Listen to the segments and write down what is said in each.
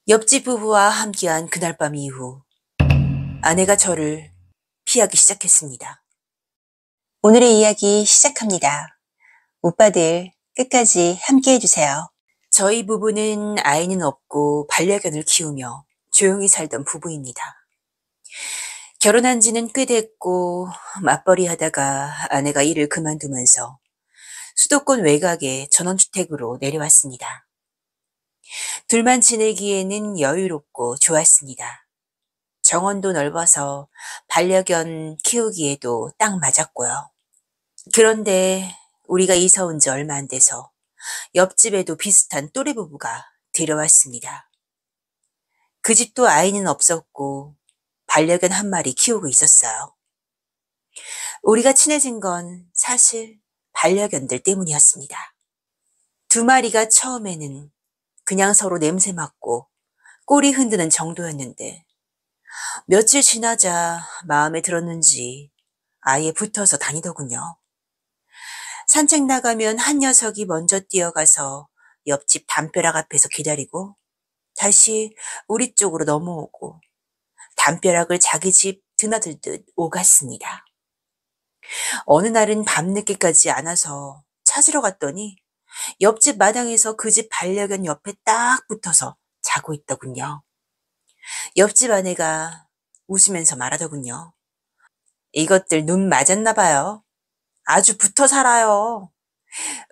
옆집 부부와 함께한 그날 밤 이후 아내가 저를 피하기 시작했습니다. 오늘의 이야기 시작합니다. 오빠들 끝까지 함께 해주세요. 저희 부부는 아이는 없고 반려견을 키우며 조용히 살던 부부입니다. 결혼한 지는 꽤 됐고 맞벌이 하다가 아내가 일을 그만두면서 수도권 외곽의 전원주택으로 내려왔습니다. 둘만 지내기에는 여유롭고 좋았습니다. 정원도 넓어서 반려견 키우기에도 딱 맞았고요. 그런데 우리가 이사 온 지 얼마 안 돼서 옆집에도 비슷한 또래 부부가 데려왔습니다. 그 집도 아이는 없었고 반려견 한 마리 키우고 있었어요. 우리가 친해진 건 사실 반려견들 때문이었습니다. 두 마리가 처음에는 그냥 서로 냄새 맡고 꼬리 흔드는 정도였는데 며칠 지나자 마음에 들었는지 아예 붙어서 다니더군요. 산책 나가면 한 녀석이 먼저 뛰어가서 옆집 담벼락 앞에서 기다리고 다시 우리 쪽으로 넘어오고 담벼락을 자기 집 드나들듯 오갔습니다. 어느 날은 밤늦게까지 안 와서 찾으러 갔더니 옆집 마당에서 그 집 반려견 옆에 딱 붙어서 자고 있더군요. 옆집 아내가 웃으면서 말하더군요. 이것들 눈 맞았나 봐요. 아주 붙어 살아요.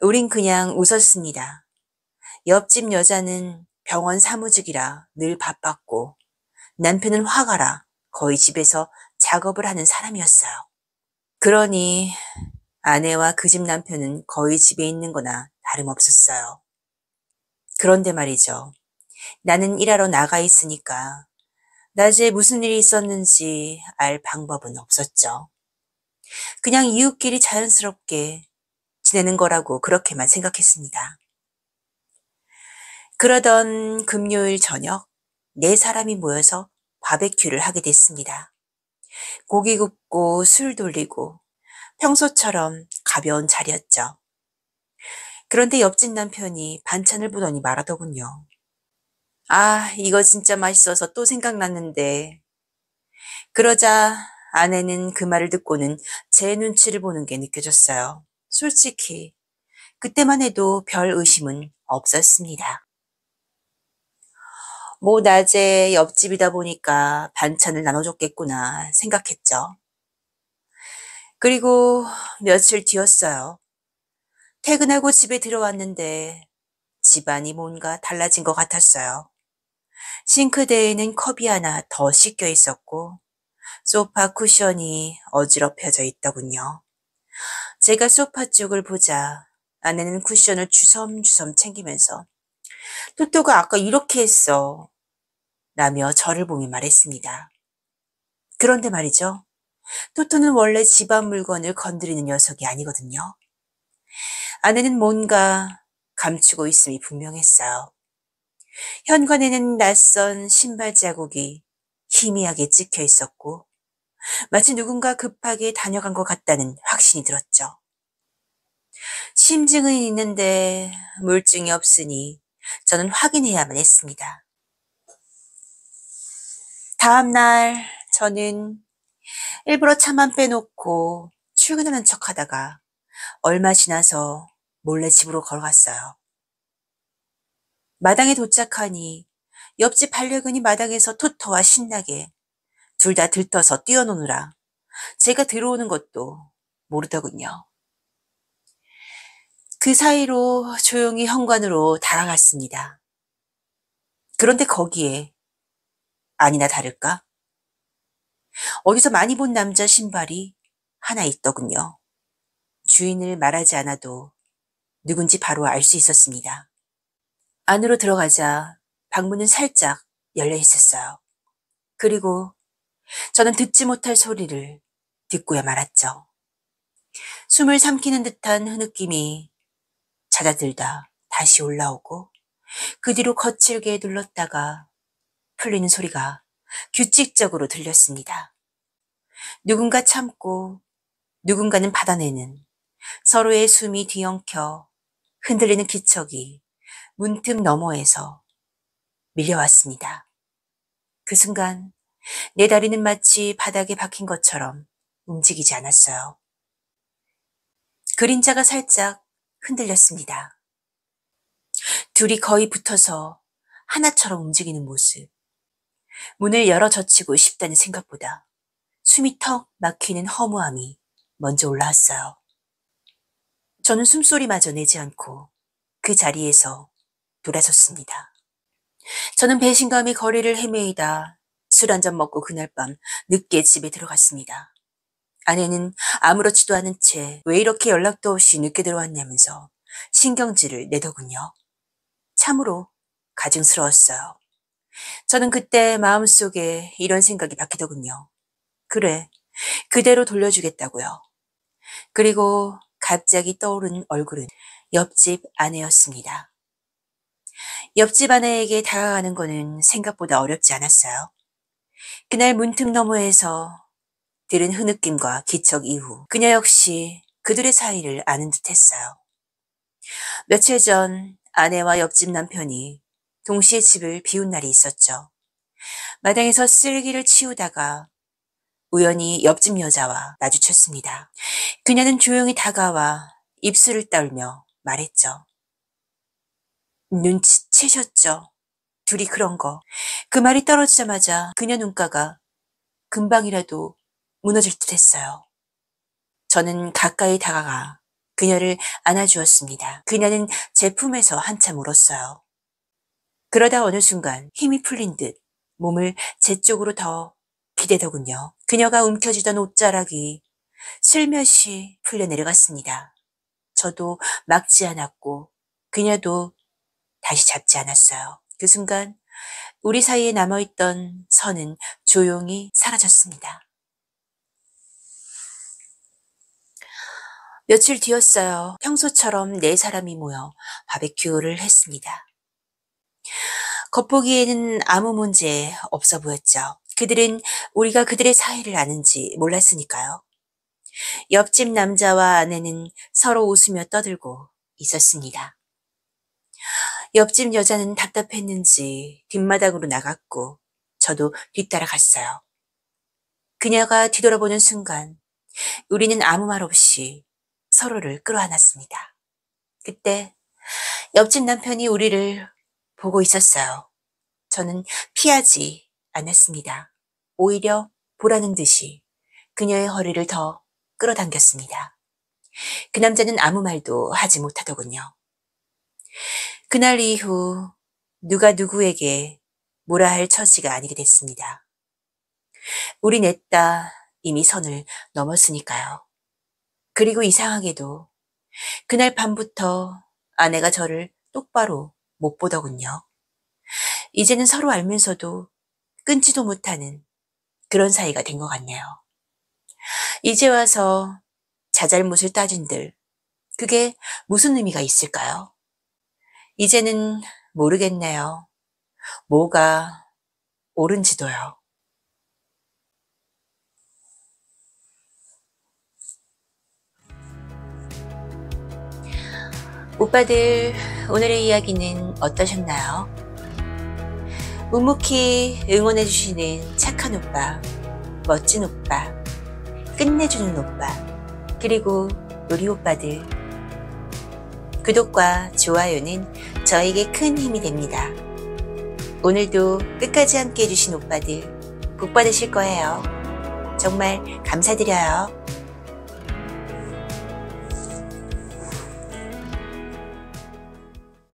우린 그냥 웃었습니다. 옆집 여자는 병원 사무직이라 늘 바빴고 남편은 화가라 거의 집에서 작업을 하는 사람이었어요. 그러니 아내와 그 집 남편은 거의 집에 있는 거나 다름없었어요. 그런데 말이죠. 나는 일하러 나가 있으니까 낮에 무슨 일이 있었는지 알 방법은 없었죠. 그냥 이웃끼리 자연스럽게 지내는 거라고 그렇게만 생각했습니다. 그러던 금요일 저녁 네 사람이 모여서 바베큐를 하게 됐습니다. 고기 굽고 술 돌리고 평소처럼 가벼운 자리였죠. 그런데 옆집 남편이 반찬을 보더니 말하더군요. 아, 이거 진짜 맛있어서 또 생각났는데. 그러자 아내는 그 말을 듣고는 제 눈치를 보는 게 느껴졌어요. 솔직히 그때만 해도 별 의심은 없었습니다. 뭐 낮에 옆집이다 보니까 반찬을 나눠줬겠구나 생각했죠. 그리고 며칠 뒤였어요. 퇴근하고 집에 들어왔는데 집안이 뭔가 달라진 것 같았어요. 싱크대에는 컵이 하나 더 씻겨 있었고 소파 쿠션이 어지럽혀져 있더군요. 제가 소파 쪽을 보자 아내는 쿠션을 주섬주섬 챙기면서 토토가 아까 이렇게 했어 라며 저를 보며 말했습니다. 그런데 말이죠. 토토는 원래 집안 물건을 건드리는 녀석이 아니거든요. 아내는 뭔가 감추고 있음이 분명했어요. 현관에는 낯선 신발 자국이 희미하게 찍혀 있었고 마치 누군가 급하게 다녀간 것 같다는 확신이 들었죠. 심증은 있는데 물증이 없으니 저는 확인해야만 했습니다. 다음 날 저는 일부러 차만 빼놓고 출근하는 척하다가 얼마 지나서 몰래 집으로 걸어갔어요. 마당에 도착하니 옆집 반려견이 마당에서 토토와 신나게 둘 다 들떠서 뛰어노느라 제가 들어오는 것도 모르더군요. 그 사이로 조용히 현관으로 다가갔습니다. 그런데 거기에 아니나 다를까 어디서 많이 본 남자 신발이 하나 있더군요. 주인을 말하지 않아도 누군지 바로 알 수 있었습니다. 안으로 들어가자 방문은 살짝 열려 있었어요. 그리고 저는 듣지 못할 소리를 듣고야 말았죠. 숨을 삼키는 듯한 흐느낌이 잦아들다 다시 올라오고 그 뒤로 거칠게 눌렀다가 풀리는 소리가 규칙적으로 들렸습니다. 누군가 참고 누군가는 받아내는 서로의 숨이 뒤엉켜 흔들리는 기척이 문틈 너머에서 밀려왔습니다. 그 순간 내 다리는 마치 바닥에 박힌 것처럼 움직이지 않았어요. 그림자가 살짝 흔들렸습니다. 둘이 거의 붙어서 하나처럼 움직이는 모습. 문을 열어 젖히고 싶다는 생각보다 숨이 턱 막히는 허무함이 먼저 올라왔어요. 저는 숨소리마저 내지 않고 그 자리에서 돌아섰습니다. 저는 배신감이 거리를 헤매이다 술 한 잔 먹고 그날 밤 늦게 집에 들어갔습니다. 아내는 아무렇지도 않은 채 왜 이렇게 연락도 없이 늦게 들어왔냐면서 신경질을 내더군요. 참으로 가증스러웠어요. 저는 그때 마음속에 이런 생각이 바뀌더군요. 그래, 그대로 돌려주겠다고요. 그리고 갑자기 떠오른 얼굴은 옆집 아내였습니다. 옆집 아내에게 다가가는 거는 생각보다 어렵지 않았어요. 그날 문틈 너머에서 들은 흐느낌과 기척 이후 그녀 역시 그들의 사이를 아는 듯했어요. 며칠 전 아내와 옆집 남편이 동시에 집을 비운 날이 있었죠. 마당에서 쓰레기를 치우다가 우연히 옆집 여자와 마주쳤습니다. 그녀는 조용히 다가와 입술을 떨며 말했죠. 눈치채셨죠? 둘이 그런 거. 그 말이 떨어지자마자 그녀 눈가가 금방이라도 무너질 듯 했어요. 저는 가까이 다가가 그녀를 안아주었습니다. 그녀는 제 품에서 한참 울었어요. 그러다 어느 순간 힘이 풀린 듯 몸을 제 쪽으로 더 기대더군요. 그녀가 움켜쥐던 옷자락이 슬며시 풀려 내려갔습니다. 저도 막지 않았고 그녀도 다시 잡지 않았어요. 그 순간 우리 사이에 남아있던 선은 조용히 사라졌습니다. 며칠 뒤였어요. 평소처럼 네 사람이 모여 바베큐를 했습니다. 겉보기에는 아무 문제 없어 보였죠. 그들은 우리가 그들의 사이를 아는지 몰랐으니까요. 옆집 남자와 아내는 서로 웃으며 떠들고 있었습니다. 옆집 여자는 답답했는지 뒷마당으로 나갔고 저도 뒤따라 갔어요. 그녀가 뒤돌아보는 순간 우리는 아무 말 없이 서로를 끌어안았습니다. 그때 옆집 남편이 우리를 보고 있었어요. 저는 피하지 않았습니다. 오히려 보라는 듯이 그녀의 허리를 더 끌어당겼습니다. 그 남자는 아무 말도 하지 못하더군요. 그날 이후 누가 누구에게 뭐라 할 처지가 아니게 됐습니다. 우리 넷다 이미 선을 넘었으니까요. 그리고 이상하게도 그날 밤부터 아내가 저를 똑바로 못 보더군요. 이제는 서로 알면서도 끊지도 못하는 그런 사이가 된 것 같네요. 이제 와서 자잘못을 따진들 그게 무슨 의미가 있을까요? 이제는 모르겠네요. 뭐가 옳은지도요. 오빠들, 오늘의 이야기는 어떠셨나요? 묵묵히 응원해주시는 착한 오빠, 멋진 오빠, 끝내주는 오빠, 그리고 우리 오빠들. 구독과 좋아요는 저에게 큰 힘이 됩니다. 오늘도 끝까지 함께 해주신 오빠들 복 받으실 거예요. 정말 감사드려요.